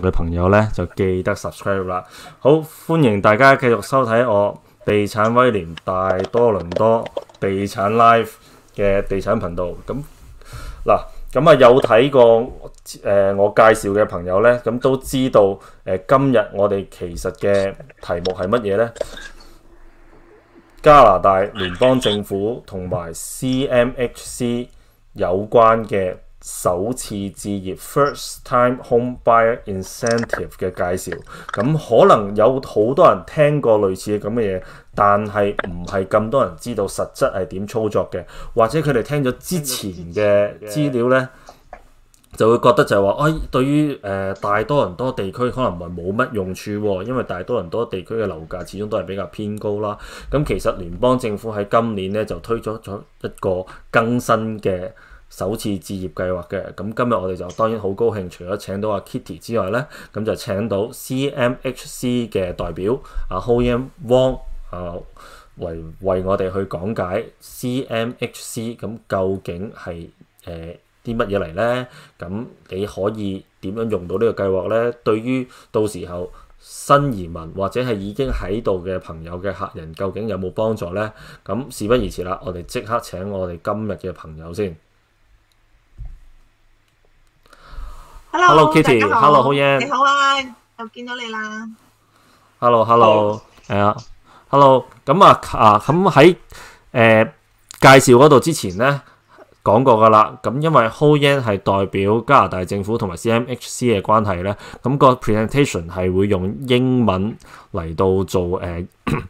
嘅朋友咧，就記得 subscribe 啦。好，歡迎大家繼續收睇我地產威廉大多倫多地產 live 嘅地產頻道。咁啊有睇過我介紹嘅朋友咧，咁都知道今日我哋其實嘅題目係乜嘢咧？加拿大聯邦政府同埋 CMHC 有關嘅首次置業 First Time Home Buyer Incentive 嘅介紹。咁可能有好多人聽過類似嘅咁嘅嘢，但係唔係咁多人知道實質係點操作嘅，或者佢哋聽咗之前嘅資料咧，就會覺得就係話，對於大多倫多地區可能冇乜用處喎，因為大多倫多地區嘅樓價始終都係比較偏高啦。咁其實聯邦政府喺今年咧就推出咗一個更新嘅首次置業計劃嘅。咁今日我哋就當然好高興，除咗請到阿 Kitty 之外咧，咁就請到 CMHC 嘅代表阿 HY Wong 為我哋去講解 CMHC 咁究竟係啲乜嘢嚟呢？咁你可以點樣用到呢個計劃呢？對於到時候新移民或者係已經喺度嘅朋友嘅客人，究竟有冇幫助呢？咁事不宜遲啦，我哋即刻請我哋今日嘅朋友先。Hello Kitty，Hello HY，你好啊，又見到你啦。Hello， 係啊 ，Hello， 咁喺介紹嗰度之前呢，講過㗎啦，咁因為 HY 係代表加拿大政府同埋 CMHC 嘅關係咧，咁個 presentation 係會用英文嚟到做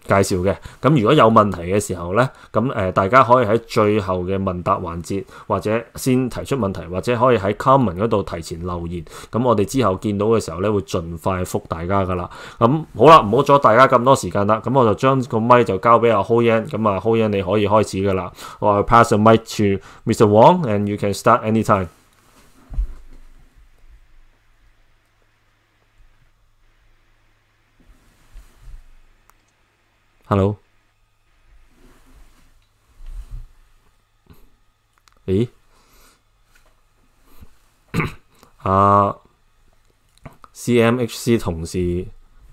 介紹嘅。咁如果有問題嘅時候咧，咁大家可以喺最後嘅問答環節，或者先提出問題，或者可以喺 comment 嗰度提前留言。咁我哋之後見到嘅時候咧，會盡快覆大家㗎啦。咁好啦，唔好阻大家咁多時間啦。咁我就將個咪就交俾阿 HY， 咁啊 HY 你可以開始㗎啦。我 pass the mic to Mr. Wong and you can start anytime. Hello. 咦？CMHC 同事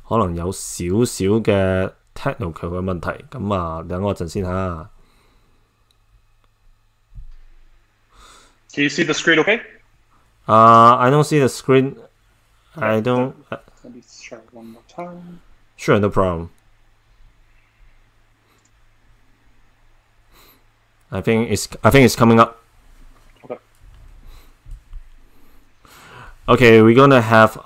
可能有少少嘅 technical 嘅問題，咁啊，等我陣先嚇。Can you see the screen okay? I don't see the screen. I don't. Let me try one more time. Sure, no problem. I think it's coming up. Okay. Okay, we're gonna have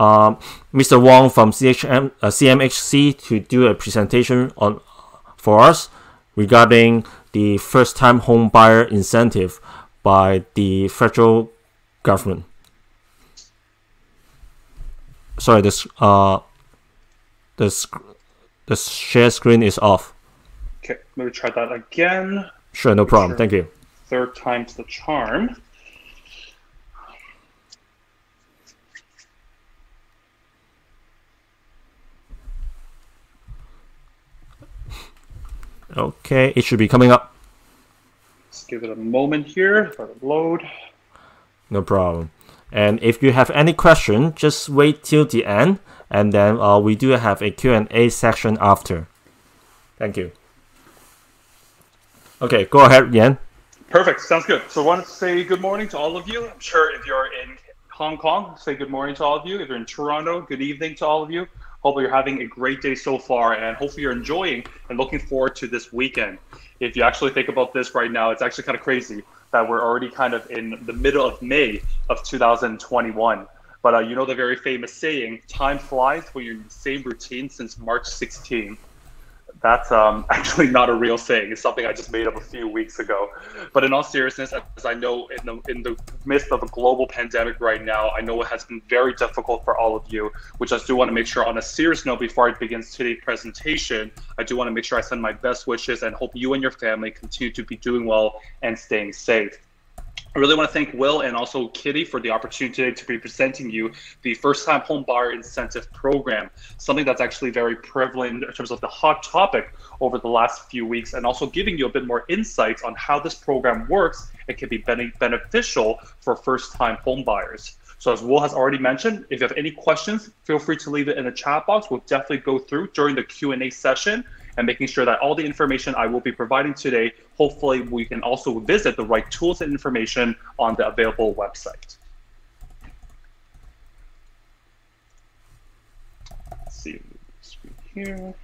Mr. Wong from CMHC to do a presentation for us regarding the first-time home buyer incentive by the federal government. Sorry, the share screen is off. Okay, let me try that again. Sure, no problem. Thank you. Third time's the charm. Okay, it should be coming up. Let's give it a moment here. Let it load. No problem. And if you have any question, just wait till the end, and then we do have a Q&A section after. Thank you. Okay, go ahead, Yan. Perfect. Sounds good. So I want to say good morning to all of you. I'm sure if you're in Hong Kong, say good morning to all of you. If you're in Toronto, good evening to all of you. Hopefully you're having a great day so far, and hopefully you're enjoying and looking forward to this weekend. If you actually think about this right now, it's actually kind of crazy that we're already kind of in the middle of May of 2021. But you know the very famous saying, time flies when you're in the same routine since March 16. That's actually not a real saying. It's something I just made up a few weeks ago. But in all seriousness, as I know in the midst of a global pandemic right now, I know it has been very difficult for all of you, which I do want to make sure on a serious note before I begin today's presentation, I do want to make sure I send my best wishes and hope you and your family continue to be doing well and staying safe. I really want to thank Will and also Kitty for the opportunity today to be presenting you the first-time home buyer incentive program, something that's actually very prevalent in terms of the hot topic over the last few weeks, and also giving you a bit more insights on how this program works and can be beneficial for first-time home buyers. So as Will has already mentioned, if you have any questions, feel free to leave it in the chat box. We'll definitely go through during the Q&A session and making sure that all the information I will be providing today, hopefully we can also visit the right tools and information on the available website. Let's see the screen here.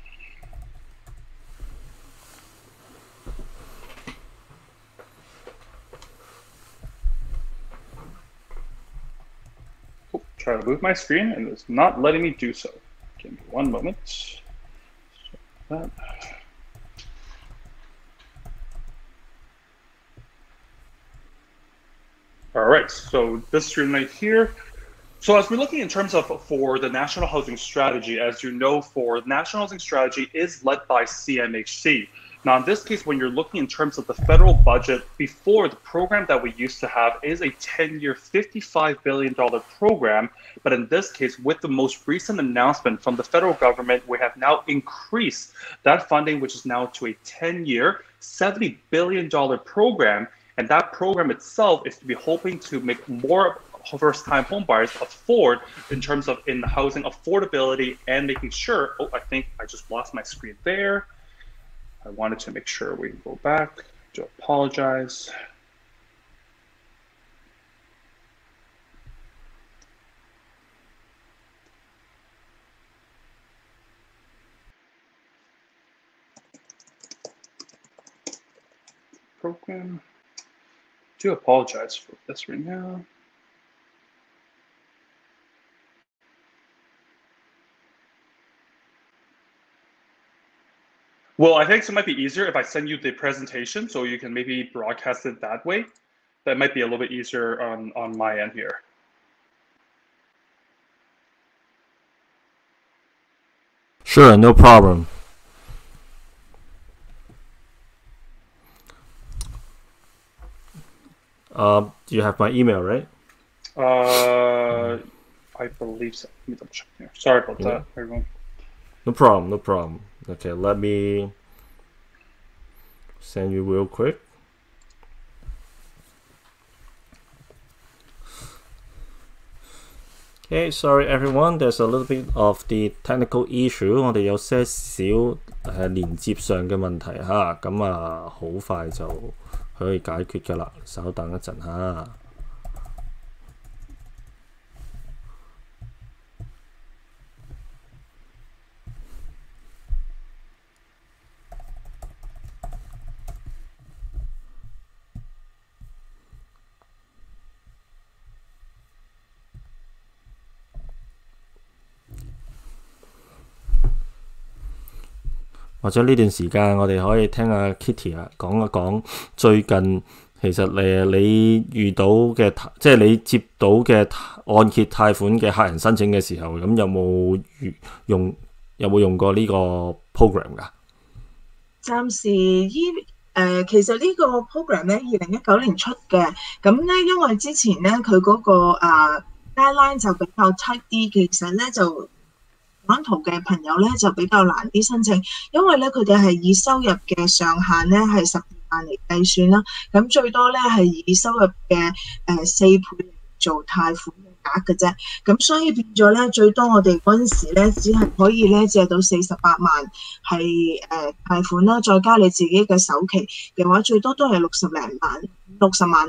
Oh, try to move my screen and it's not letting me do so. Give me one moment. That. All right, so this screen right here. So as we're looking in terms of for the National Housing Strategy, as you know, for the National Housing Strategy is led by CMHC. Now, in this case, when you're looking in terms of the federal budget, before the program that we used to have is a 10-year, $55 billion program. But in this case, with the most recent announcement from the federal government, we have now increased that funding, which is now to a 10-year, $70 billion program. And that program itself is to be hoping to make more first-time homebuyers afford in terms of in housing affordability and making sure, oh, I think I just lost my screen there. I wanted to make sure we go back. To apologize. Program. Do apologize for this right now. Well, I think it might be easier if I send you the presentation so you can maybe broadcast it that way. That might be a little bit easier on my end here. Sure, no problem. You have my email, right? I believe so. Let me double check here. Sorry about that, everyone. No problem, no problem. Okay, let me send you real quick. Okay, sorry everyone, there's a little bit of the technical issue. 我哋有些少連接上嘅問題哈，咁啊好快就可以解決㗎啦。稍等一陣哈。或者呢段時間，我哋可以聽下 Kitty 啊講一講最近其實你遇到嘅，即係你接到嘅按揭貸款嘅客人申請嘅時候，咁有冇用過呢個 program 㗎？暫時其實呢個 program 咧，2019年出嘅，咁咧因為之前咧佢嗰個guideline 就比較 tight 啲，其實咧就港圖嘅朋友咧就比較難啲申請，因為咧佢哋係以收入嘅上限咧係12萬嚟計算啦，咁最多咧係以收入嘅4倍做貸款嘅額嘅啫，咁所以變咗咧最多我哋嗰陣時咧只係可以咧借到48萬係貸款啦，再加你自己嘅首期嘅話，最多都係60萬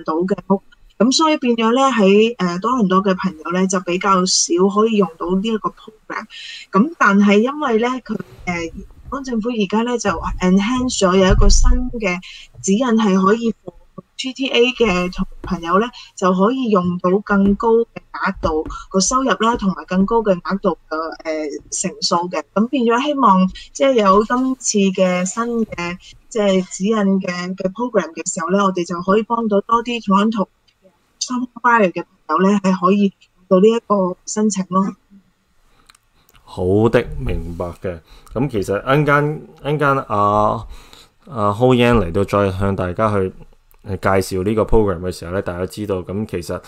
到嘅屋。咁所以變咗咧喺多倫多嘅朋友咧就比較少可以用到呢一個 program。咁但係因為咧佢邦政府而家咧就 enhance 咗有一個新嘅指引係可以 GTA 嘅朋友咧就可以用到更高嘅額度個收入啦，同埋更高嘅額度嘅成數嘅。咁變咗希望即係有今次嘅新嘅即係指引嘅 program 嘅時候咧，我哋就可以幫到多啲 Toronto buyer 嘅朋友咧係可以到呢一個申請咯。好的，明白嘅。咁其實陣間HY Wong 嚟到再向大家去介紹呢個 program 嘅時候咧，大家知道咁其實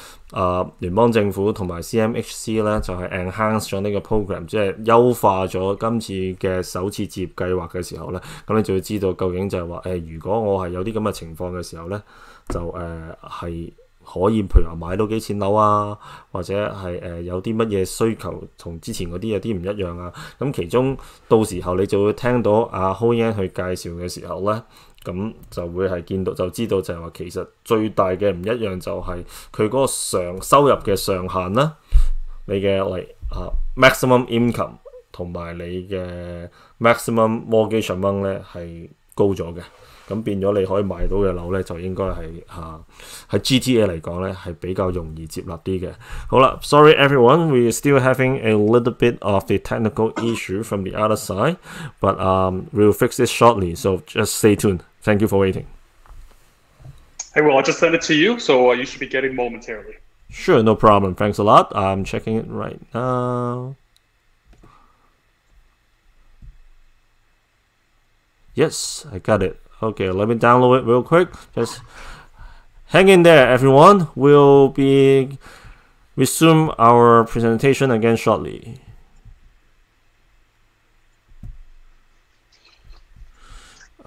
聯邦政府同埋 CMHC 咧就係 enhance 咗呢個 program， 即係優化咗今次嘅首次置業計劃嘅時候咧，咁你就會知道究竟就係話如果我係有啲咁嘅情況嘅時候咧，就係可以譬如話買到幾錢樓啊，或者係有啲乜嘢需求同之前嗰啲有啲唔一樣啊。咁其中到時候你就會聽到阿 HY 去介紹嘅時候咧，咁就會係見到就知道就係話其實最大嘅唔一樣就係佢嗰個收入嘅上限啦，你嘅maximum income 同埋你嘅 maximum mortgage amount 咧係高咗嘅。咁變咗你可以買到嘅樓咧，就應該係喺 GTA 嚟講咧係比較容易接納啲嘅。好啦 ，sorry everyone, we're still having a little bit of the technical issue from the other side, but we'll fix it shortly. So just stay tuned. Thank you for waiting. Hey, well, I'll just send it to you, so you should be getting momentarily. Sure, no problem. Thanks a lot. I'm checking it right now. Yes, I got it. Okay, let me download it real quick. Just hang in there, everyone. We'll be resume our presentation again shortly.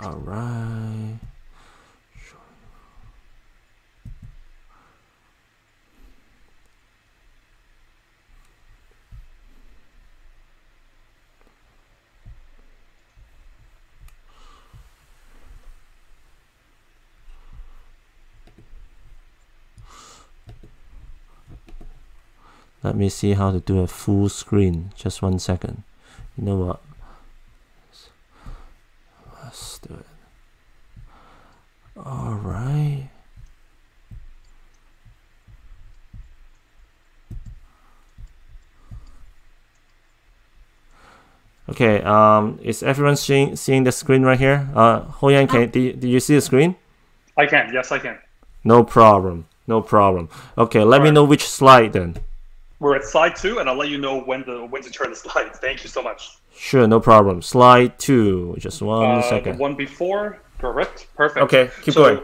All right. Let me see how to do a full screen. Just 1 second. You know what? Let's do it. All right. Okay. Is everyone seeing the screen right here? HY, do you see the screen? I can. Yes, I can. No problem. No problem. Okay. Let me know which slide then. We're at slide 2, and I'll let you know when to turn the slides. Thank you so much. Sure, no problem. Slide 2. Just 1 second. The one before. Correct. Perfect. Okay, keep going.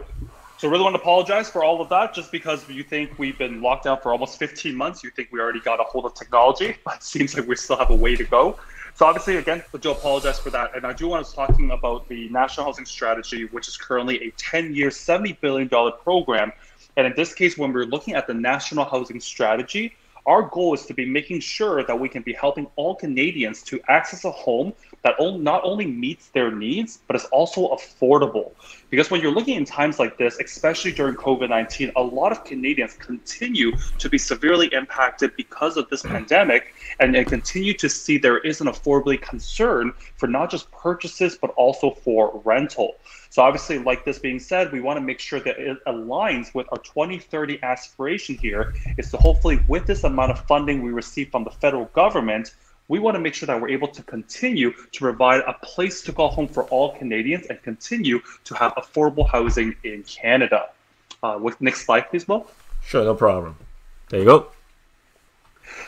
So really want to apologize for all of that, just because you think we've been locked down for almost 15 months. You think we already got a hold of technology, but it seems like we still have a way to go. So obviously, again, I do apologize for that. And I do want to talk about the National Housing Strategy, which is currently a 10-year, $70 billion program. And in this case, when we're looking at the National Housing Strategy, our goal is to be making sure that we can be helping all Canadians to access a home that not only meets their needs, but is also affordable. Because when you're looking in times like this, especially during COVID-19, a lot of Canadians continue to be severely impacted because of this pandemic, and they continue to see there is an affordability concern for not just purchases, but also for rental. So obviously, like this being said, we want to make sure that it aligns with our 2030 aspiration here, is to hopefully, with this amount of funding we receive from the federal government, we want to make sure that we're able to continue to provide a place to call home for all Canadians and continue to have affordable housing in Canada. Next slide, please, Will. Sure, no problem. There you go.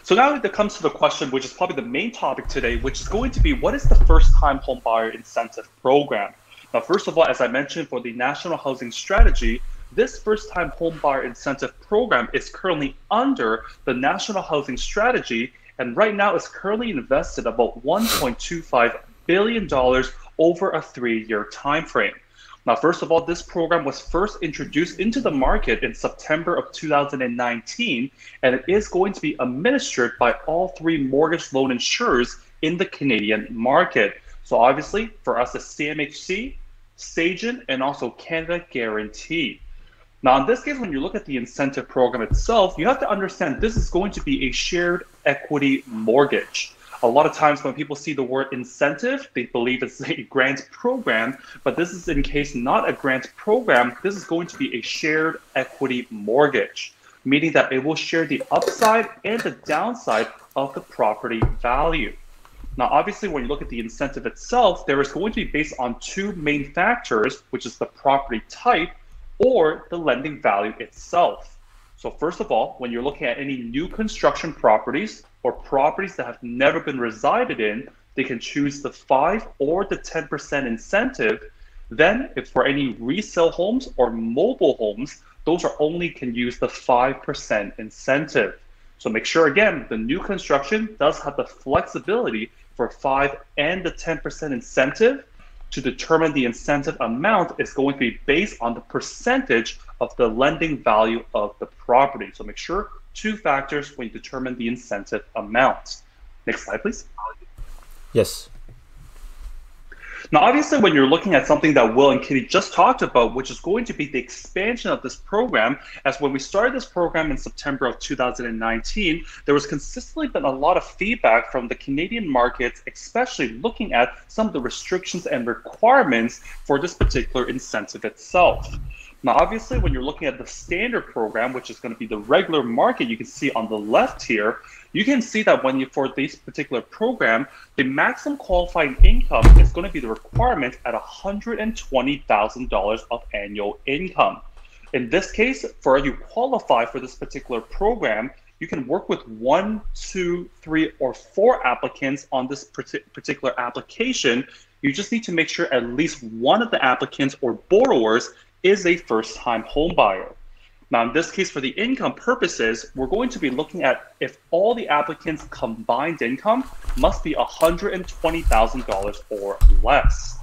So now it comes to the question, which is probably the main topic today, which is going to be, what is the first-time home buyer incentive program? Now, first of all, as I mentioned, for the National Housing Strategy, this first-time home buyer incentive program is currently under the National Housing Strategy, and right now it's currently invested about $1.25 billion over a 3-year time frame. Now, first of all, this program was first introduced into the market in September of 2019, and it is going to be administered by all 3 mortgage loan insurers in the Canadian market. So obviously, for us, it's CMHC, Sagen, and also Canada Guarantee. Now, in this case, when you look at the incentive program itself, you have to understand this is going to be a shared equity mortgage. A lot of times when people see the word incentive, they believe it's a grant program, but this is in case not a grant program, this is going to be a shared equity mortgage, meaning that it will share the upside and the downside of the property value. Now, obviously, when you look at the incentive itself, there is going to be based on 2 main factors, which is the property type or the lending value itself. So first of all, when you're looking at any new construction properties or properties that have never been resided in, they can choose the 5 or the 10% incentive. Then if for any resale homes or mobile homes, those are only can use the 5% incentive. So make sure, again, the new construction does have the flexibility for 5 and the 10% incentive. to determine the incentive amount is going to be based on the percentage of the lending value of the property. So make sure 2 factors when you determine the incentive amount. Next slide, please. Yes. Now, obviously, when you're looking at something that Will and Kitty just talked about, which is going to be the expansion of this program, as when we started this program in September of 2019, there was consistently been a lot of feedback from the Canadian markets, especially looking at some of the restrictions and requirements for this particular incentive itself. Now, obviously, when you're looking at the standard program, which is going to be the regular market, you can see on the left here, you can see that when you, for this particular program, the maximum qualifying income is going to be the requirement at $120,000 of annual income. In this case, for you qualify for this particular program, you can work with 1, 2, 3, or 4 applicants on this particular application. You just need to make sure at least one of the applicants or borrowers is a first-time home buyer. Now, in this case, for the income purposes, we're going to be looking at if all the applicants' combined income must be $120,000 or less.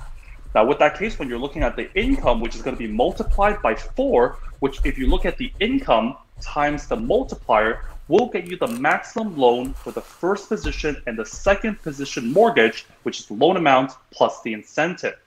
Now, with that case, when you're looking at the income, which is going to be multiplied by 4, which if you look at the income times the multiplier, will get you the maximum loan for the first position and the second position mortgage, which is the loan amount plus the incentive.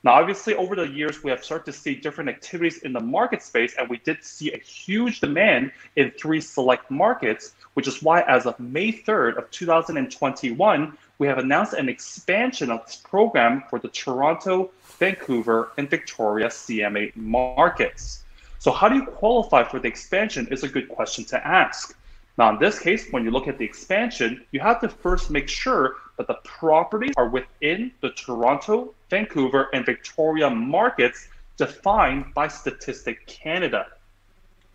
Now, obviously, over the years, we have started to see different activities in the market space, and we did see a huge demand in 3 select markets, which is why as of May 3rd of 2021, we have announced an expansion of this program for the Toronto, Vancouver, and Victoria CMA markets. So how do you qualify for the expansion is a good question to ask. Now, in this case, when you look at the expansion, you have to first make sure that the properties are within the Toronto, Vancouver, and Victoria markets defined by Statistic Canada.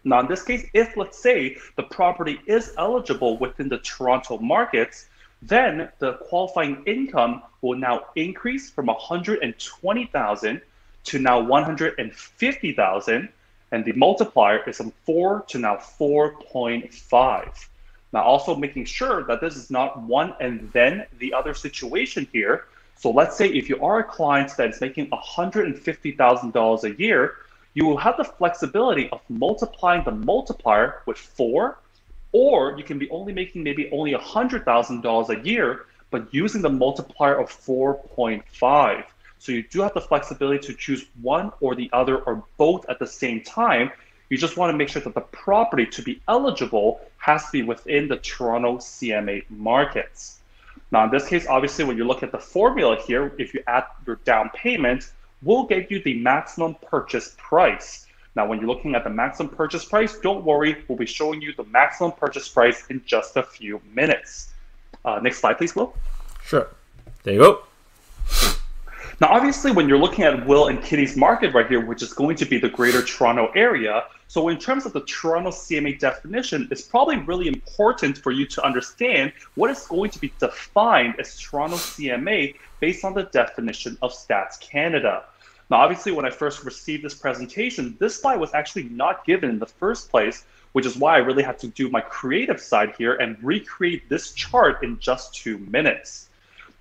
Now, in this case, if let's say the property is eligible within the Toronto markets, then the qualifying income will now increase from $120,000 to now $150,000. And the multiplier is from 4 to now 4.5. Now, also making sure that this is not one and then the other situation here. So let's say if you are a client that is making $150,000 a year, you will have the flexibility of multiplying the multiplier with 4, or you can be only making maybe only $100,000 a year, but using the multiplier of 4.5. So you do have the flexibility to choose one or the other or both at the same time. You just want to make sure that the property to be eligible has to be within the Toronto CMA markets. Now, in this case, obviously, when you look at the formula here, if you add your down payment, we'll get you the maximum purchase price. Now, when you're looking at the maximum purchase price, don't worry, we'll be showing you the maximum purchase price in just a few minutes. Next slide, please, Will. Sure. There you go. Now, obviously, when you're looking at Will and Kitty's market right here, which is going to be the Greater Toronto Area, so in terms of the Toronto CMA definition, it's probably really important for you to understand what is going to be defined as Toronto CMA based on the definition of Stats Canada. Now, obviously, when I first received this presentation, this slide was actually not given in the first place, which is why I really had to do my creative side here and recreate this chart in just 2 minutes.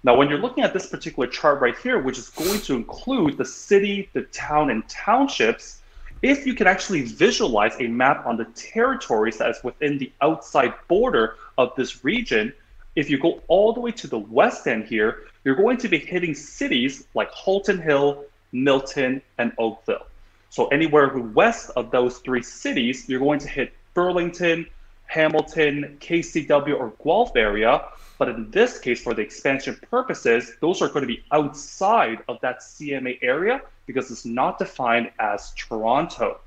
Now, when you're looking at this particular chart right here, which is going to include the city, the town, and townships, if you can actually visualize a map on the territories that is within the outside border of this region, if you go all the way to the west end here, you're going to be hitting cities like Halton Hill, Milton, and Oakville. So anywhere west of those 3 cities, you're going to hit Burlington, Hamilton, KCW, or Guelph area. But in this case, for the expansion purposes, those are going to be outside of that CMA area because it's not defined as Toronto.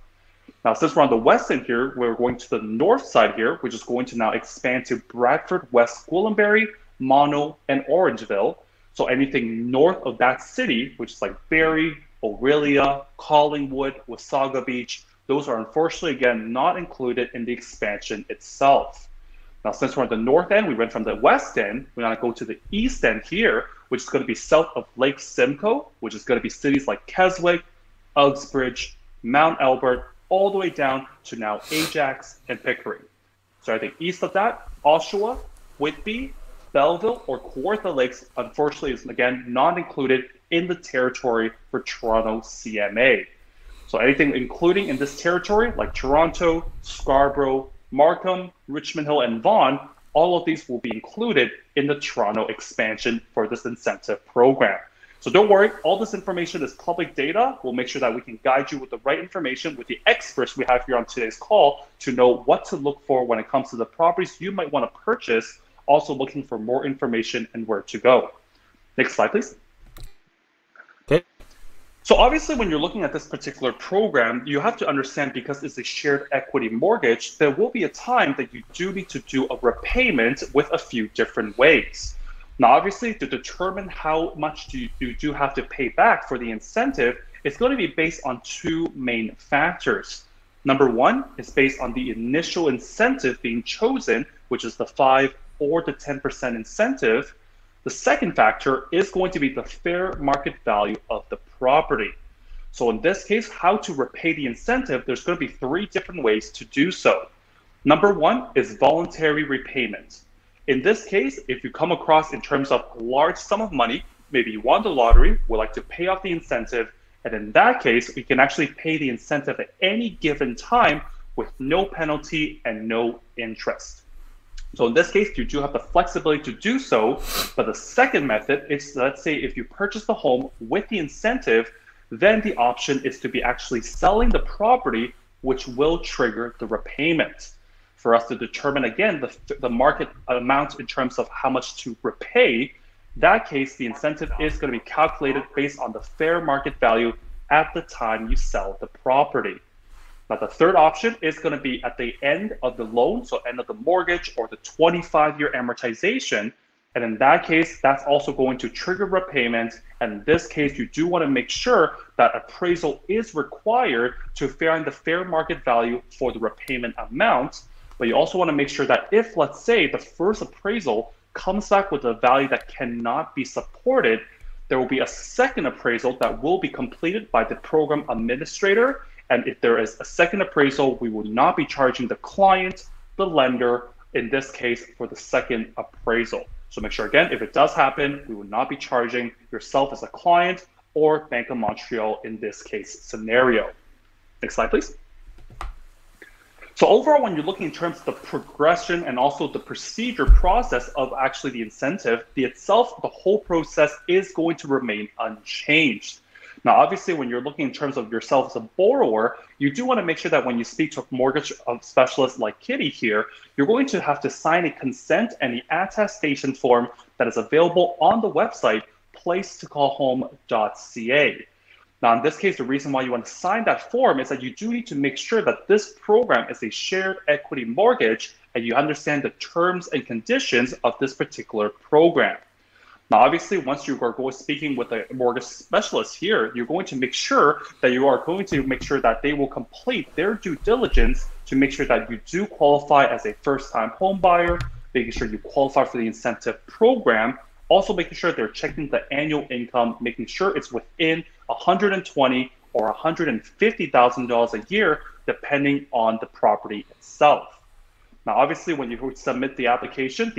Now, since we're on the west end here, we're going to the north side here, which is going to now expand to Bradford, West Gwillimbury, Mono, and Orangeville. So anything north of that city, which is like Barrie, Orillia, Collingwood, Wasaga Beach, those are unfortunately, again, not included in the expansion itself. Now, since we're at the north end, we went from the west end, we're going to go to the east end here, which is going to be south of Lake Simcoe, which is going to be cities like Keswick, Uxbridge, Mount Albert, all the way down to now Ajax and Pickering. So I think east of that, Oshawa, Whitby, Belleville, or Kawartha Lakes, unfortunately, is again not included in the territory for Toronto CMA. So anything including in this territory, like Toronto, Scarborough, Markham, Richmond Hill, and Vaughan, all of these will be included in the Toronto expansion for this incentive program. So don't worry, all this information is public data. We'll make sure that we can guide you with the right information with the experts we have here on today's call to know what to look for when it comes to the properties you might want to purchase, also looking for more information and where to go. Next slide, please. Okay. So obviously, when you're looking at this particular program, you have to understand, because it's a shared equity mortgage, there will be a time that you do need to do a repayment with a few different ways. Now, obviously, to determine how much you do have to pay back for the incentive, it's going to be based on two main factors. Number one is based on the initial incentive being chosen, which is the 5 or the 10% incentive. The second factor is going to be the fair market value of the property. So in this case, how to repay the incentive, there's going to be 3 different ways to do so. Number one is voluntary repayment. In this case, if you come across in terms of a large sum of money, maybe you won the lottery, would like to pay off the incentive, and in that case, we can actually pay the incentive at any given time with no penalty and no interest. So in this case, you do have the flexibility to do so, but the second method is, let's say if you purchase the home with the incentive, then the option is to be actually selling the property, which will trigger the repayment. For us to determine, again, the market amount in terms of how much to repay, that case, the incentive is going to be calculated based on the fair market value at the time you sell the property. Now, the third option is going to be at the end of the loan, so end of the mortgage or the 25-year amortization. And in that case, that's also going to trigger repayment. And in this case, you do want to make sure that appraisal is required to find the fair market value for the repayment amount. But you also want to make sure that if, let's say, the first appraisal comes back with a value that cannot be supported, there will be a second appraisal that will be completed by the program administrator. And if there is a second appraisal, we will not be charging the client, the lender, in this case, for the second appraisal. So make sure, again, if it does happen, we will not be charging yourself as a client or Bank of Montreal in this case scenario. Next slide, please. So overall, when you're looking in terms of the progression and also the procedure process of actually the incentive, the whole process is going to remain unchanged. Now, obviously, when you're looking in terms of yourself as a borrower, you do want to make sure that when you speak to a mortgage specialist like Kitty here, you're going to have to sign a consent and the attestation form that is available on the website, placetocallhome.ca. Now, in this case, the reason why you want to sign that form is that you do need to make sure that this program is a shared equity mortgage and you understand the terms and conditions of this particular program. Now, obviously, once you are going speaking with a mortgage specialist here, you're going to make sure that you are going to make sure that they will complete their due diligence to make sure that you do qualify as a first-time home buyer, making sure you qualify for the incentive program, also making sure they're checking the annual income, making sure it's within $120,000 or $150,000 a year, depending on the property itself. Now, obviously, when you submit the application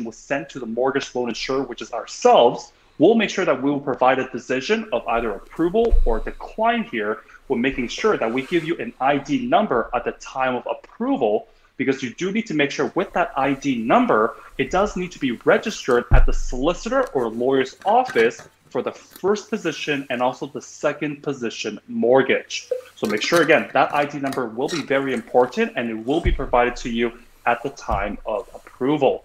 was sent to the mortgage loan insurer, which is ourselves. We'll make sure that we will provide a decision of either approval or decline here. We're making sure that we give you an ID number at the time of approval, because you do need to make sure with that ID number, it does need to be registered at the solicitor or lawyer's office for the first position and also the second position mortgage. So make sure, again, that ID number will be very important and it will be provided to you at the time of approval.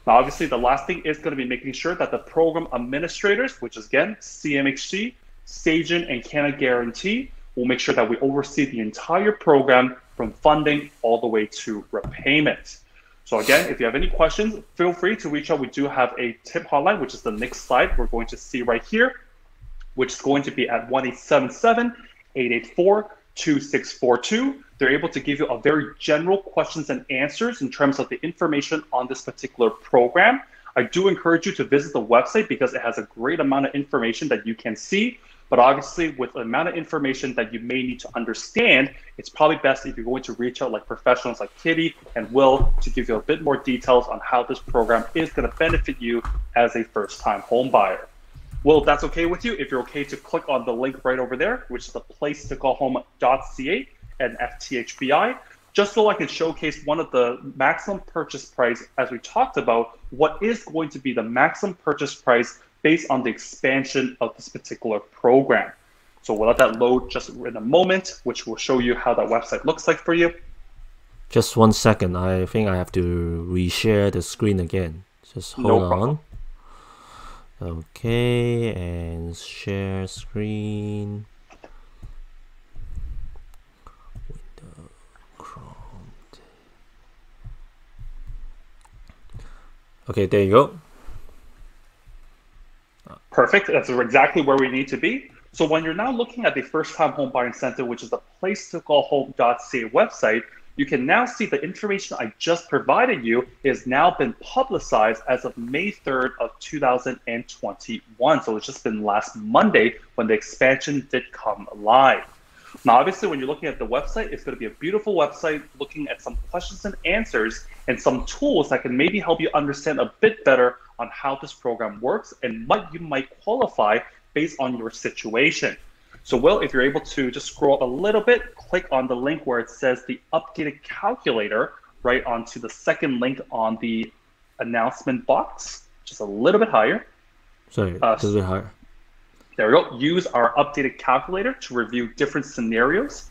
Now, obviously, the last thing is going to be making sure that the program administrators, which is, again, CMHC, Sagen, and Canada Guarantee, will make sure that we oversee the entire program from funding all the way to repayment. So again, if you have any questions, feel free to reach out. We do have a tip hotline, which is the next slide we're going to see right here, which is going to be at 1-877-884-2642. They're able to give you a very general questions and answers in terms of the information on this particular program. I do encourage you to visit the website because it has a great amount of information that you can see. But obviously, with the amount of information that you may need to understand, it's probably best if you're going to reach out like professionals like Kitty and Will to give you a bit more details on how this program is going to benefit you as a first-time home buyer. Well, if that's okay with you, if you're okay to click on the link right over there, which is the placetocallhome.ca and FTHBI, just so I can showcase one of the maximum purchase price, as we talked about, what is going to be the maximum purchase price based on the expansion of this particular program. So we'll let that load just in a moment, which will show you how that website looks like for you. Just 1 second. I think I have to reshare the screen again. Just hold on. Okay, and share screen. Window, Chrome. Okay, there you go. Perfect. That's exactly where we need to be. So when you're now looking at the first-time home buyer incentive, which is the placetocallhome.ca website, you can now see the information I just provided you is now been publicized as of May 3rd of 2021. So it's just been last Monday when the expansion did come live. Now, obviously, when you're looking at the website, it's going to be a beautiful website looking at some questions and answers and some tools that can maybe help you understand a bit better on how this program works and what you might qualify based on your situation. So Will, if you're able to just scroll a little bit, click on the link where it says the updated calculator right onto the second link on the announcement box, just a little bit higher. Sorry, a little bit higher. There we go. Use our updated calculator to review different scenarios.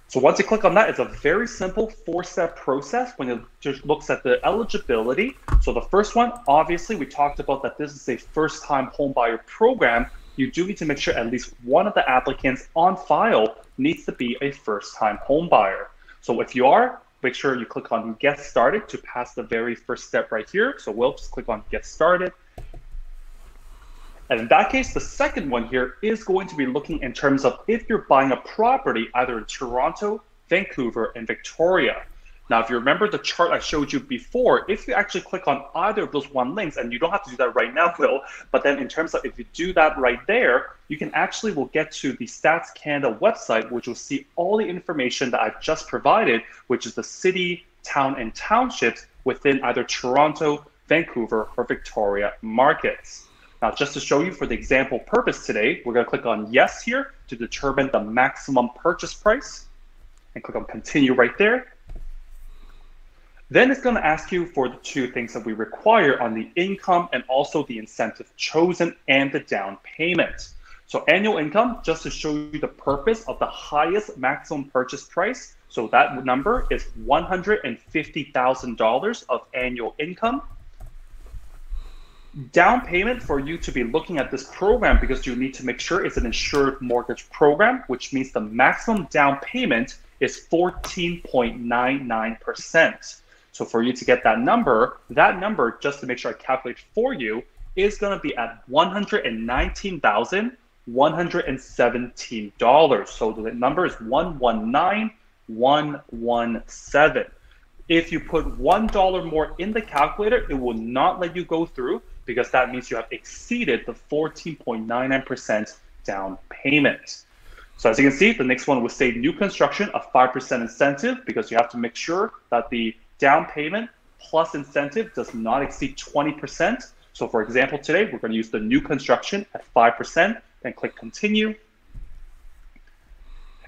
So once you click on that, it's a very simple 4-step process when it just looks at the eligibility. So the first one, obviously, we talked about that this is a first-time homebuyer program. You do need to make sure at least one of the applicants on file needs to be a first-time homebuyer. So if you are, make sure you click on Get Started to pass the very first step right here. So we'll just click on Get Started. And in that case, the second one here is going to be looking in terms of if you're buying a property either in Toronto, Vancouver, and Victoria. Now, if you remember the chart I showed you before, if you actually click on either of those one links, and you don't have to do that right now, Will, but then in terms of if you do that right there, you can actually will get to the Stats Canada website, which will see all the information that I've just provided, which is the city, town, and townships within either Toronto, Vancouver, or Victoria markets. Now, just to show you for the example purpose today, we're going to click on Yes here to determine the maximum purchase price and click on Continue right there. Then it's going to ask you for the two things that we require on the income and also the incentive chosen and the down payment. So annual income, just to show you the purpose of the highest maximum purchase price. So that number is $150,000 of annual income. Down payment for you to be looking at this program, because you need to make sure it's an insured mortgage program, which means the maximum down payment is 14.99%. So for you to get that number, just to make sure I calculate for you, is going to be at $119,117. So the number is 119,117. If you put $1 more in the calculator, it will not let you go through, because that means you have exceeded the 14.99% down payment. So as you can see, the next one will say new construction, a 5% incentive, because you have to make sure that the down payment plus incentive does not exceed 20%. So for example, today, we're going to use the new construction at 5%, then click continue.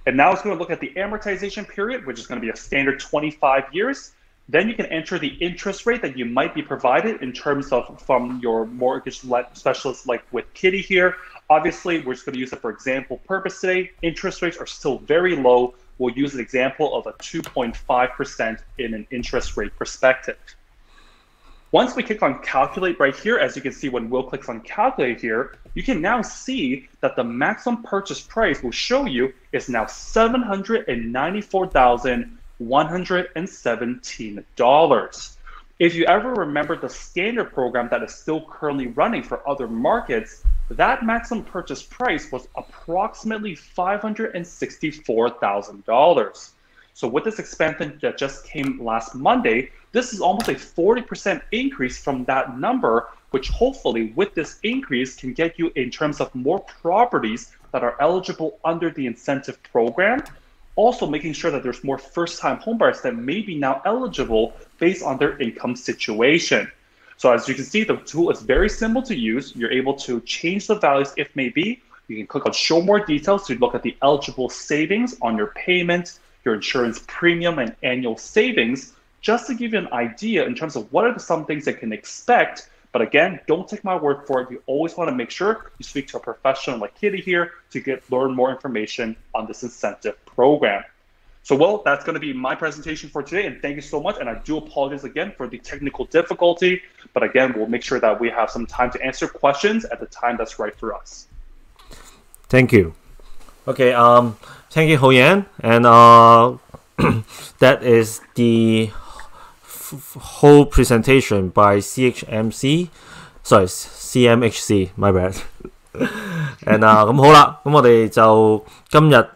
And now it's going to look at the amortization period, which is going to be a standard 25 years. Then you can enter the interest rate that you might be provided in terms of from your mortgage specialist, like with Kitty here. Obviously, we're just going to use it for example purpose today. Interest rates are still very low. We'll use an example of a 2.5% in an interest rate perspective. Once we click on calculate right here, as you can see when Will clicks on calculate here, you can now see that the maximum purchase price will show you is now $794,117. If you ever remember the standard program that is still currently running for other markets, that maximum purchase price was approximately $564,000. So with this expansion that just came last Monday, this is almost a 40% increase from that number, which hopefully with this increase can get you in terms of more properties that are eligible under the incentive program. Also making sure that there's more first-time homebuyers that may be now eligible based on their income situation. So as you can see, the tool is very simple to use. You're able to change the values if may be. You can click on show more details to look at the eligible savings on your payment, your insurance premium, and annual savings, just to give you an idea in terms of what are some things they can expect. But again, don't take my word for it. You always want to make sure you speak to a professional like Kitty here to learn more information on this incentive program. So, well, that's going to be my presentation for today, and thank you so much. And I do apologize again for the technical difficulty, but again, we'll make sure that we have some time to answer questions at the time that's right for us. Thank you. Okay, thank you, Ho Yan, and that is the whole presentation by CMHC. Sorry, CMHC. My bad. And 咁好啦，咁我哋就今日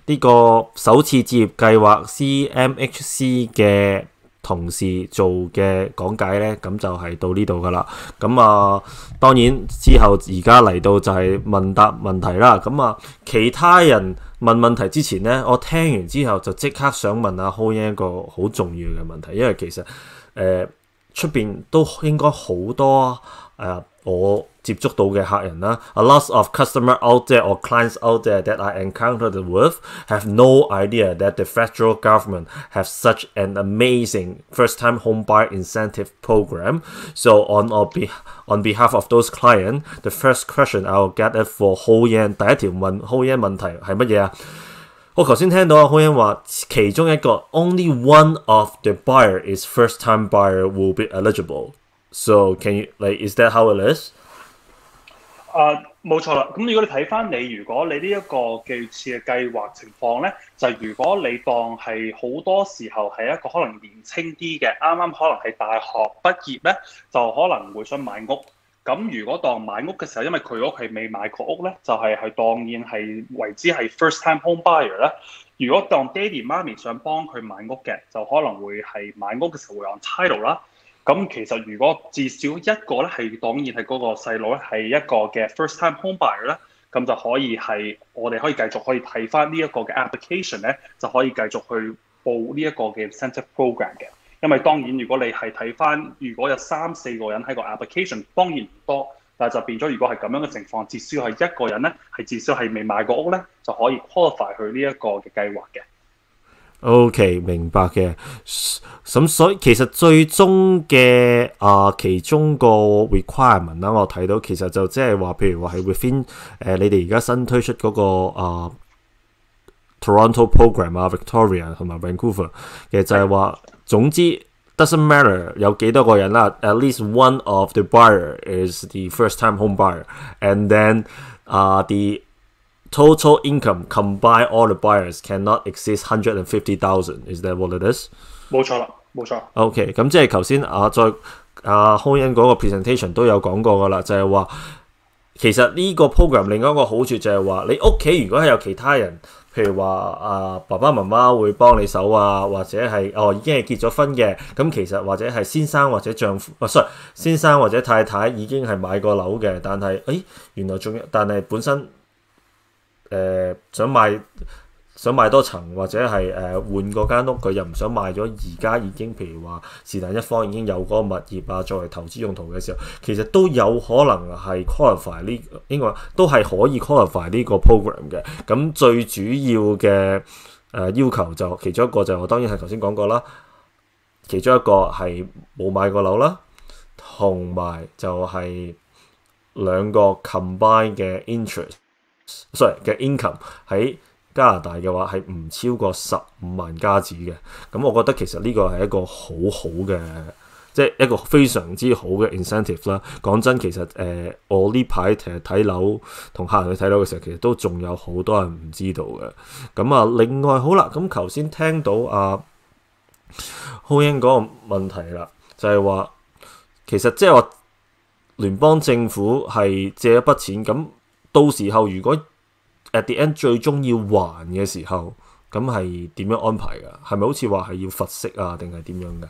呢個首次置業計劃 CMHC 嘅同事做嘅講解呢，咁就係到呢度噶啦。咁當然之後而家嚟到就係問答問題啦。咁其他人問問題之前呢，我聽完之後就即刻想問阿 Ho Yan 一個好重要嘅問題，因為其實出邊都應該好多我接觸到嘅客人啦，a lot of customer out there or clients out there that I encountered with have no idea that the federal government have such an amazing first-time homebuyer incentive program. So on behalf of those clients, the first question I will get for Ho Yan， 第一條問 Ho Yan 問題係乜嘢啊？我頭先聽到阿 Ho Yan 話，其中一個 only one of the buyer is first-time buyer will be eligible. So can you is that how it is? 冇錯啦。咁如果你睇翻如果你呢一個類似嘅計劃情況咧，就係如果你當係好多時候係一個可能年青啲嘅，啱啱可能係大學畢業咧，就可能會想買屋。咁如果當買屋嘅時候，因為佢屋係未買過屋咧，就係當然係為之係 first time home buyer 啦。如果當爹哋媽咪想幫佢買屋嘅，就可能會係買屋嘅時候會on title 啦。咁其實如果至少一個咧係當然係嗰個細佬咧係一個嘅 first time home buyer 咧，咁就可以係我哋可以繼續可以睇翻呢一個嘅 application 咧，就可以繼續去報呢一個嘅 incentive program 嘅。因為當然如果你係睇翻，如果有3-4個人喺個 application， 當然唔多，但係就變咗如果係咁樣嘅情況，至少係一個人咧係至少係未買過屋咧，就可以 qualify 去呢一個嘅計劃嘅。OK， 明白嘅。咁所以其實最終嘅其中個 requirement 啦，我睇到其實就即係話，譬如話係 within 你哋而家新推出嗰個Toronto program Victoria 同埋 Vancouver 嘅就係話，總之 doesn't matter 有幾多個人啦 ，at least one of the buyer is the first time home buyer， and then the total income combine all the buyers cannot exceed 150,000. Is that what it is? 冇錯啦，冇錯。OK， 咁即係頭先Ho Yan 嗰個 presentation 都有講過噶啦，就係話其實呢個 program 另外一個好處就係話你屋企如果係有其他人，譬如話爸爸媽媽會幫你手或者係已經係結咗婚嘅，咁其實或者係先生或者丈夫先生或者太太已經係買過樓嘅，但係原來但係本身想買多層或者係換嗰間屋，佢又唔想賣咗而家已經譬如話是但一方已經有嗰個物業作為投資用途嘅時候，其實都有可能係 qualify 應該都係可以 qualify 呢個 program 嘅。咁最主要嘅要求就其中一個就我當然係頭先講過啦，其中一個係冇買過樓啦，同埋就係兩個 combine 嘅 嘅 income 喺加拿大嘅話係唔超過15萬加紙嘅。咁我覺得其實呢個係一個好好嘅，即係一個非常之好嘅 incentive 啦。講真，其實我呢排其實睇樓同客人去睇樓嘅時候，其實都仲有好多人唔知道嘅。咁另外好啦，咁頭先聽到Ho Yan 嗰個問題啦，就係話其實即係話聯邦政府係借一筆錢，咁到時候如果 at the end 最終要還嘅時候，咁係點樣安排㗎？係咪好似話係要罰息定係點樣㗎？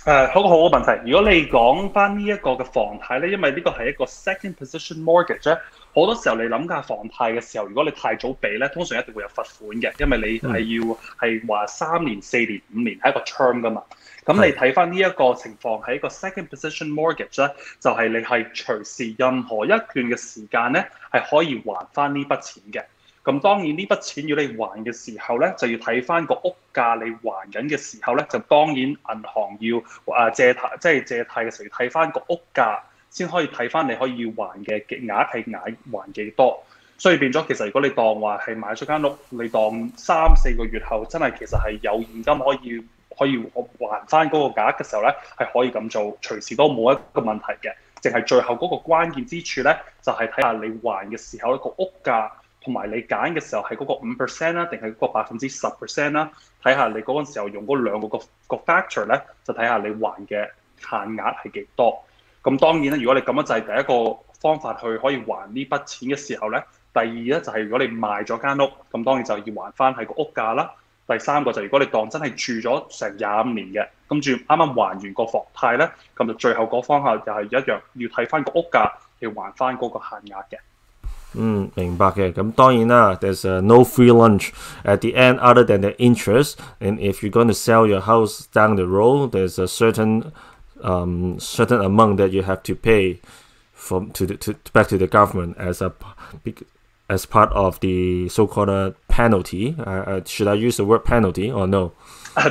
好嘅問題。如果你講翻呢一個嘅房貸咧，因為呢個係一個 second position mortgage 咧，好多時候你諗下房貸嘅時候，如果你太早俾咧，通常一定會有罰款嘅，因為你係要係話3年、4年、5年係一個 term 噶嘛。咁你睇翻呢一個情況係一個 second position mortgage 咧，就係你係隨時任何一段嘅時間咧係可以還翻呢筆錢嘅。咁當然呢筆錢如果你還嘅時候咧，就要睇翻個屋價你還緊嘅時候咧，就當然銀行要借貸，即係借貸嘅時候要睇翻個屋價，先可以睇翻你可以還嘅額係還幾多。所以變咗其實如果你當話係買咗間屋，你當3-4個月後真係其實係有現金可以還翻嗰個額嘅時候咧，係可以咁做，隨時都冇一個問題嘅。淨係最後嗰個關鍵之處咧，就係睇下你還嘅時候一個屋價。同埋你揀嘅時候係嗰個5%啦，定係嗰個10%啦？睇下你嗰陣時候用嗰兩個 factor 咧，就睇下你還嘅限額係幾多。咁當然咧，如果你咁樣就係第一個方法去可以還呢筆錢嘅時候咧，第二咧就係如果你賣咗間屋，咁當然就要還翻係個屋價啦。第三個就係如果你當真係住咗成25年嘅，跟住啱啱還完個房貸咧，咁就最後嗰方向就係一樣要睇翻個屋價，要還翻嗰個限額嘅。明白嘅。咁當然啦 ，there's no free lunch at the end other than the interest. And if you're going to sell your house down the road, there's a certain amount that you have to pay back to the government as part of the so-called penalty. Should I use the word penalty or no?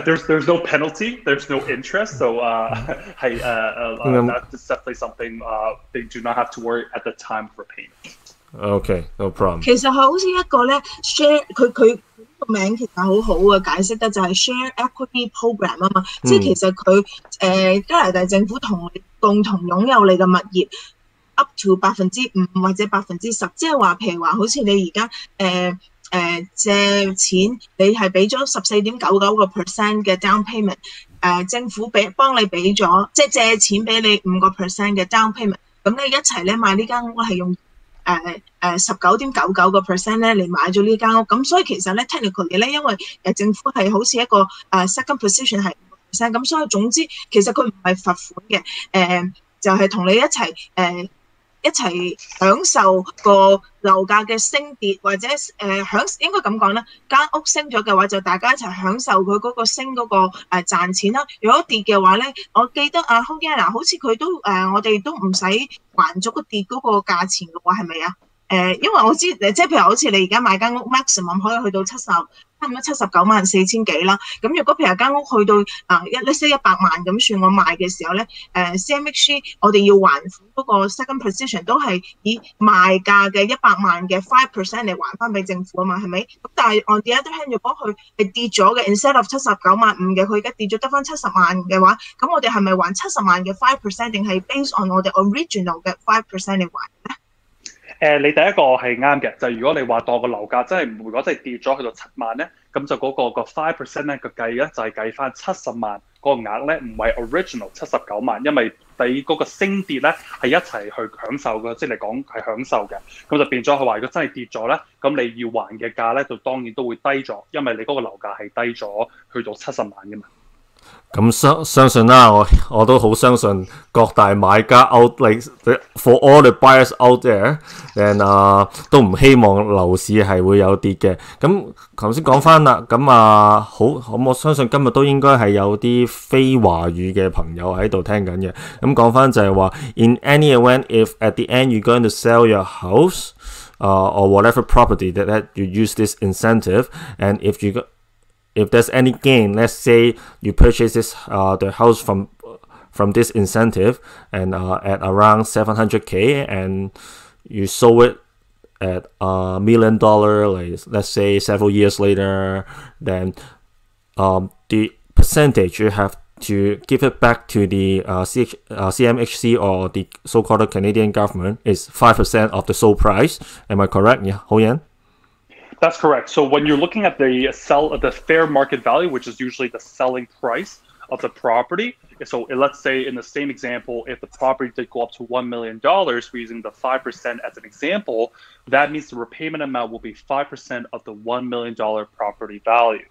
There's no penalty. There's no interest. So that's definitely something they do not have to worry at the time for payment. Okay, no problem. 其實佢好似一個咧 share， 佢個名其實好好嘅解釋得就係 share equity program 啊嘛，即係其實佢加拿大政府同你共同擁有你嘅物業 up to 5%或者10%，即係話譬如話好似你而家借錢，你係俾咗14.99% 嘅 down payment，政府幫你俾咗，即係借錢俾你5% 嘅 down payment， 咁你一齊咧買呢間屋係用19.99% 咧嚟買咗呢間屋，咁所以其實咧 technically 咧，因為政府係好似一個second position 係5%，咁所以總之其實佢唔係罰款嘅，就係同你一齊享受個樓價嘅升跌，或者應該咁講啦，間屋升咗嘅話，就大家一齊享受佢嗰個升嗰個賺錢啦。如果跌嘅話咧，我記得阿 Hong 好似佢都我哋都唔使還咗個跌嗰個價錢嘅話，係咪啊？因為我知即係譬如好似你而家買間屋 maximum 可以去到差唔多794000幾啦。咁如果譬如間屋去到100萬咁算，我賣嘅時候咧，CMHC 我哋要還嗰個 second position 都係以賣價嘅100萬嘅 5% 嚟還翻俾政府啊嘛，係咪？咁但係 on the other hand， 如果佢係跌咗嘅 instead of 79.5萬嘅，佢而家跌咗得翻70萬嘅話，咁我哋係咪還70萬嘅 5%， 定係 based on 我哋 original 嘅 5% 嚟還咧？你第一個係啱嘅，就係如果你話當個樓價真係如果真係跌咗去到7萬咧，咁就嗰個 5% 咧個計咧就係計翻70萬嗰個額咧，唔係 original 79萬，因為你嗰個升跌咧係一齊去享受嘅，即係嚟講係享受嘅，咁就變咗佢話如果真係跌咗咧，咁你要還嘅價咧就當然都會低咗，因為你嗰個樓價係低咗去到70萬嘅嘛。咁相信啦，我都好相信各大買家 for all the buyers out there， 都唔希望樓市係會有跌嘅。咁頭先講翻啦，咁我相信今日都應該係有啲非華語嘅朋友喺度聽緊嘅。咁講翻就係話 ，in any event if at the end you're going to sell your house or whatever property that you use this incentive, and if there's any gain, let's say you purchase the house from this incentive and at around $700K, and you sold it at $1 million, like let's say several years later, then the percentage you have to give it back to the CMHC or the so-called Canadian government is 5% of the sold price. Am I correct? Yeah, Ho Yan? That's correct. So when you're looking at the fair market value, which is usually the selling price of the property. So let's say in the same example, if the property did go up to $1 million, we're using the 5% as an example, that means the repayment amount will be 5% of the $1 million property value.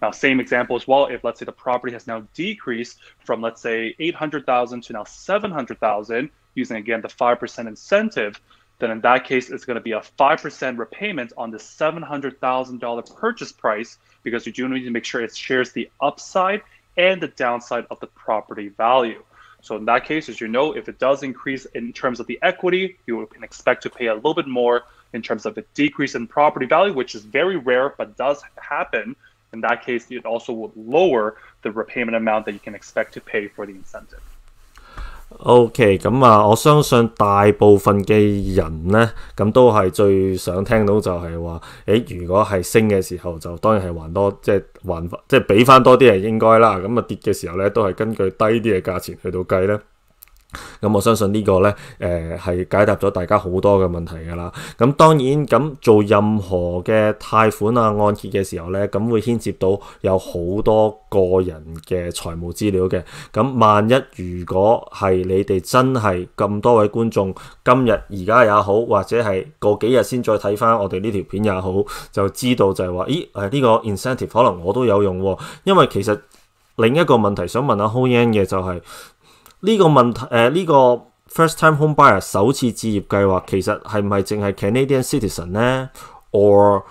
Now, same example as well, if let's say the property has now decreased from, let's say, $800,000 to now $700,000, using again the 5% incentive, then in that case, it's going to be a 5% repayment on the $700,000 purchase price, because you do need to make sure it shares the upside and the downside of the property value. So in that case, as you know, if it does increase in terms of the equity, you can expect to pay a little bit more in terms of the decrease in property value, which is very rare, but does happen. In that case, it also would lower the repayment amount that you can expect to pay for the incentive. OK， 咁啊，我相信大部分嘅人呢，咁都係最想聽到就係話，如果係升嘅時候，就當然係還多，即係俾翻多啲係應該啦。咁啊跌嘅時候呢，都係根據低啲嘅價錢去到計呢。咁我相信呢個呢，係解答咗大家好多嘅問題㗎啦。咁當然咁做任何嘅貸款啊按揭嘅時候呢，咁會牽涉到有好多個人嘅財務資料嘅。咁萬一如果係你哋真係咁多位觀眾今日而家也好，或者係過幾日先再睇翻我哋呢條片也好，就知道就係話，呢個 incentive 可能我都有用喎。因為其實另一個問題想問下 HY 嘅就係，呢個問題呢個 first time home buyer 首次置業計劃其實係唔係淨係 Canadian citizen 呢 or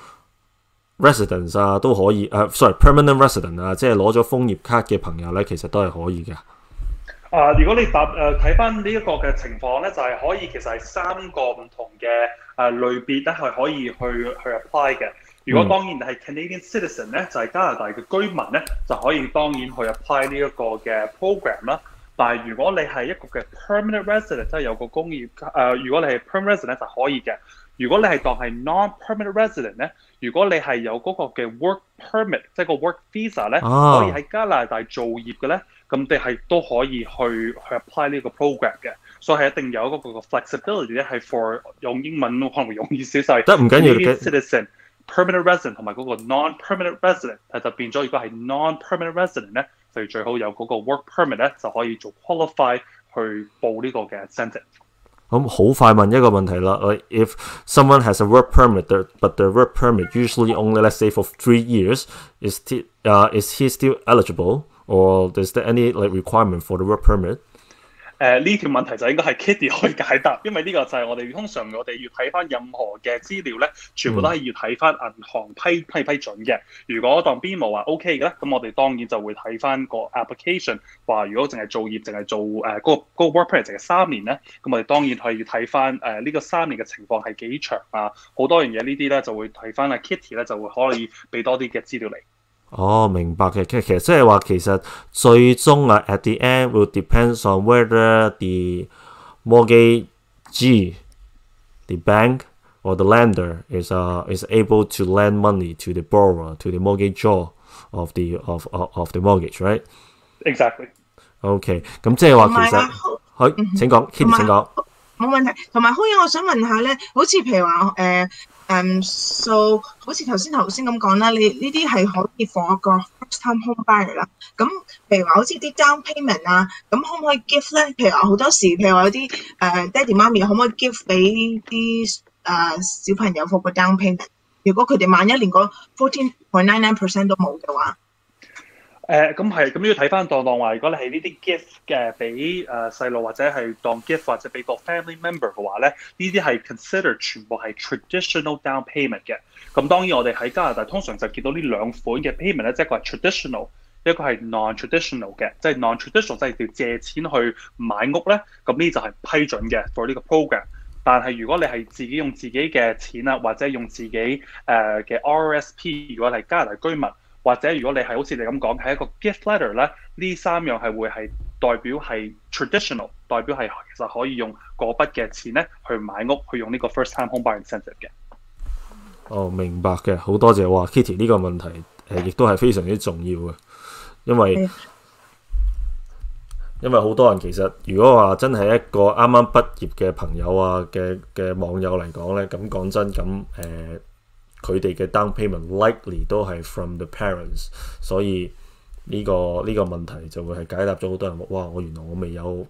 residents 啊都可以permanent resident 啊，即係攞咗楓葉卡嘅朋友咧，其實都係可以嘅。如果你睇翻呢一個嘅情況咧，就係可以其實係3個唔同嘅類別咧係可以去 apply 嘅。如果當然係 Canadian citizen 咧，就係加拿大嘅居民咧，就可以當然去 apply 呢一個嘅 program 啦。但係如果你係一個嘅 permanent resident， 即係有個工業如果你係 permanent resident 就可以嘅。如果你係當係 non-permanent resident 咧，如果你係有嗰個嘅 work permit， 即係個 work visa 咧，可以喺加拿大做業嘅咧，咁你係都可以去 apply 呢個 program 嘅。所以係一定有嗰個 flexibility 咧，係 for 用英文可能會容易少少。得唔緊要嘅 citizen、permanent resident 同埋嗰個 non-permanent resident， 就變咗如果係 non-permanent resident 咧，就最好有嗰個 work permit 咧，就可以做 qualify 去報呢個嘅 incentive。咁好快問一個問題啦 ，like if someone has a work permit, but the work permit usually only let's say for 3 years, is he still eligible, or is there any like requirement for the work permit? 呢條問題就應該係 Kitty 可以解答，因為呢個就係我哋通常我哋要睇翻任何嘅資料咧，全部都係要睇翻銀行批准嘅。如果當 BMO 話 OK 嘅咧，咁我哋當然就會睇翻個 application 話，如果淨係做業，淨係做嗰個 work permit 淨係3年咧，咁我哋當然係要睇翻呢個3年嘅情況係幾長啊，好多樣嘢呢啲咧就會睇翻Kitty 咧就會可以俾多啲嘅資料嚟。明白嘅，其實即係話其實最終at the end will depends on whether the mortgagee, the bank or the lender is able to lend money to the borrower, to the mortgagor of the mortgage, right? Exactly. OK， 咁即係話其實，請講 ，Kitty 請講。冇問題。同埋HY，我想問下咧，好似譬如話so 好似頭先咁講啦，你呢啲係可以for一個 first time home buyer 啦。咁譬如話好似啲 down payment 啊，咁可唔可以 give 咧？譬如話好多時，譬如話有啲爹哋媽咪可唔可以 give 俾啲小朋友 for 個 down payment？ 如果佢哋萬一連個 14.99% 都冇嘅話。咁要睇翻當話，如果你係呢啲 gift 嘅俾細路或者係當 gift 或者俾個 family member 嘅話咧，呢啲係 consider 全部係 traditional down payment 嘅。咁當然我哋喺加拿大通常就見到呢兩款嘅 payment 咧，即係一個係 traditional， 一個係 non-traditional 嘅。即係 non-traditional 即係要借錢去買屋咧，咁呢就係批准嘅 for 呢個 program。但係如果你係自己用自己嘅錢啊，或者用自己嘅 RRSP， 如果係加拿大居民。或者如果你係好似你咁講係一個 gift letter 咧，呢3樣係會係代表係 traditional， 代表係其實可以用嗰筆嘅錢咧去買屋，去用呢個 first time home buyer incentive 嘅。明白嘅，好多謝話 Kitty 呢個問題亦都係非常之重要嘅，因為好多人其實如果話真係一個啱啱畢業嘅朋友啊嘅網友嚟講咧，咁講真咁佢哋嘅 down payment likely 都係 from the parents， 所以呢個問題就會係解答咗好多人。哇！我原來我未有。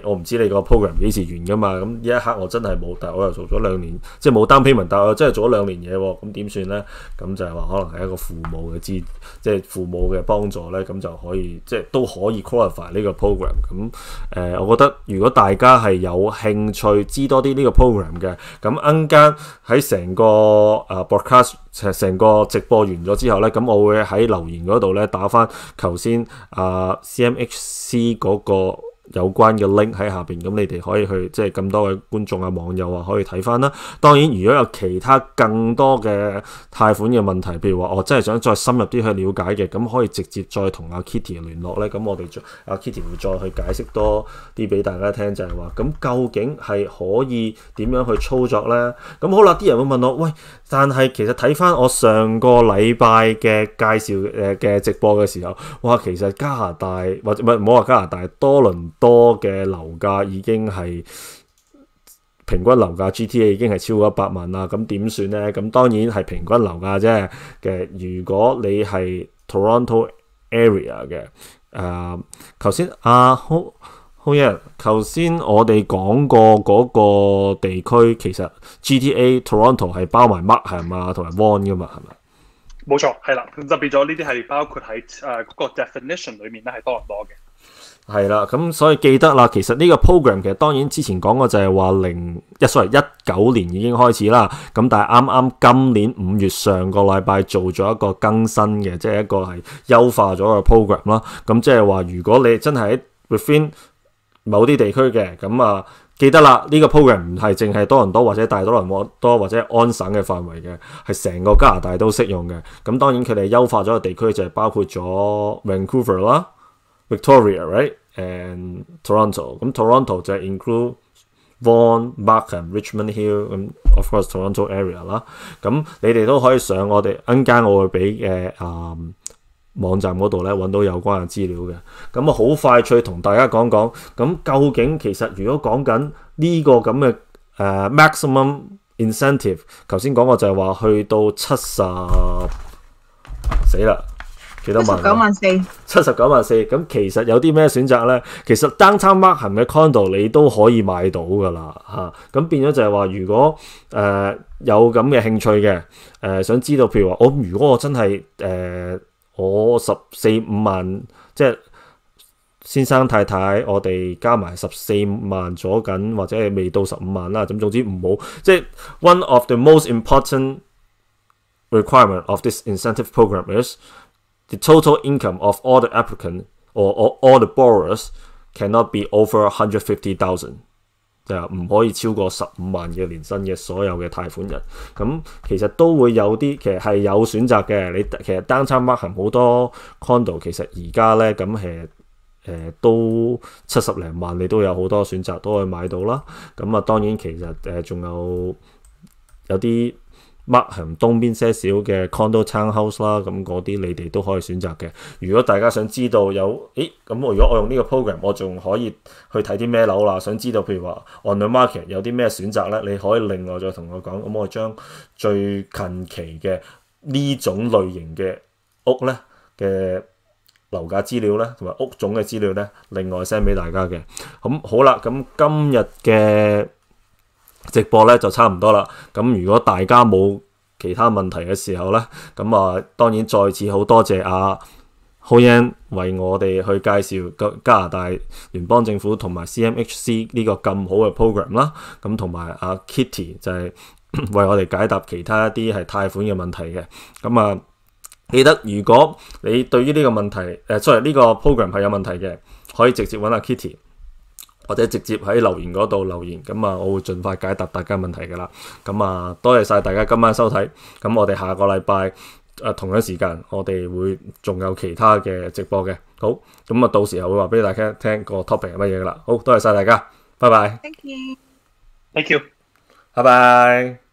我唔知你個 program 幾時完㗎嘛？咁呢一刻我真係冇，但係我又做咗2年，即係冇down payment，但係我真係做咗2年嘢喎。咁點算咧？咁就係話可能係一個父母嘅即係父母嘅幫助咧，咁就可以即係都可以 qualify 呢個 program。咁我覺得如果大家係有興趣知多啲呢個 program 嘅，咁陣間喺成個broadcast 成個直播完咗之後咧，咁我會喺留言嗰度咧打返頭先CMHC 嗰個有關嘅 link 喺下邊，咁你哋可以去即係咁多位觀眾網友可以睇翻啦。當然，如果有其他更多嘅貸款嘅問題，譬如話我真係想再深入啲去了解嘅，咁可以直接再同阿 Kitty 聯絡咧。咁我哋阿 Kitty 會再去解釋多啲俾大家聽，就係話咁究竟係可以點樣去操作咧？咁好啦，啲人會問我，喂，但係其實睇翻我上個禮拜嘅介紹嘅直播嘅時候，哇，其實加拿大或者唔好話加拿大多倫多嘅樓價已經係平均樓價 GTA 已經係超過100萬啦，咁點算呢？咁當然係平均樓價啫嘅。如果你係 Toronto area 嘅，頭先好嘢，頭先我哋講過嗰個地區，其實 GTA Toronto 係包埋 Markham 啊同埋 Vaughan 噶嘛，係咪？冇錯，係啦，咁就變咗呢啲係包括喺嗰個 definition 裏面咧係多倫多嘅。係啦，咁所以記得啦，其實呢個 program 其實當然之前講過就係話19年已經開始啦，咁但係啱啱今年5月上個禮拜做咗一個更新嘅，即係一個係優化咗個 program 啦。咁即係話如果你真係喺 within 某啲地區嘅，咁記得啦，呢個 program 唔係淨係多倫多或者大多倫多或者安省嘅範圍嘅，係成個加拿大都適用嘅。咁當然佢哋優化咗個地區就係包括咗 Vancouver 啦。Victoria, right, and Toronto. 咁 Toronto 就係 include Vaughan, Markham, Richmond Hill 咁 of course Toronto area 啦。咁你哋都可以上我哋陣間我會俾嘅網站嗰度咧揾到有關嘅資料嘅。咁好快脆同大家講講，咁究竟其實如果講緊呢個咁嘅maximum incentive， 頭先講過就係話去到死啦！幾多萬？79萬4。咁其實有啲咩選擇咧？其實 downtown Markham 嘅 condo 你都可以買到噶啦嚇。咁變咗就係話，如果有咁嘅興趣嘅，想知道譬如話，如果我真係我14-15萬，即係先生太太我哋加埋14萬咗緊，或者係未到15萬啦。咁總之唔好，即係 one of the most important requirement of this incentive program is the total income of all the applicants or all the borrowers cannot be over 150,000， 就唔可以超過15萬嘅年薪嘅所有嘅貸款人。咁其實都會有啲，其實係有選擇嘅。你其實 downtown Markham 好多 condo 其實而家咧咁都70零萬，你都有好多選擇都可以買到啦。咁當然其實仲有啲Markham 東邊些少嘅 condo townhouse 啦，咁嗰啲你哋都可以選擇嘅。如果大家想知道咁如果我用呢個 program， 我仲可以去睇啲咩樓啦？想知道譬如話 on the market 有啲咩選擇咧，你可以另外再同我講，咁我將最近期嘅呢種類型嘅屋咧嘅樓價資料咧，同埋屋種嘅資料咧，另外 send 俾大家嘅。咁好啦，咁今日嘅直播咧就差唔多啦。咁如果大家冇其他問題嘅時候咧，咁當然再次好多謝HY 為我哋去介紹加拿大聯邦政府同埋 CMHC 呢個咁好嘅 program 啦。咁同埋Kitty 就係為我哋解答其他一啲係貸款嘅問題嘅。咁記得如果你對於呢個問題呢個 program 係有問題嘅，可以直接揾Kitty。或者直接喺留言嗰度留言，咁我會盡快解答大家問題㗎啦。咁多謝晒大家今晚收睇，咁我哋下個禮拜同樣時間，我哋會仲有其他嘅直播嘅。好，咁到時候會話俾大家聽個 topic 係乜嘢㗎啦。好，多謝晒大家，拜拜。Thank you，拜拜。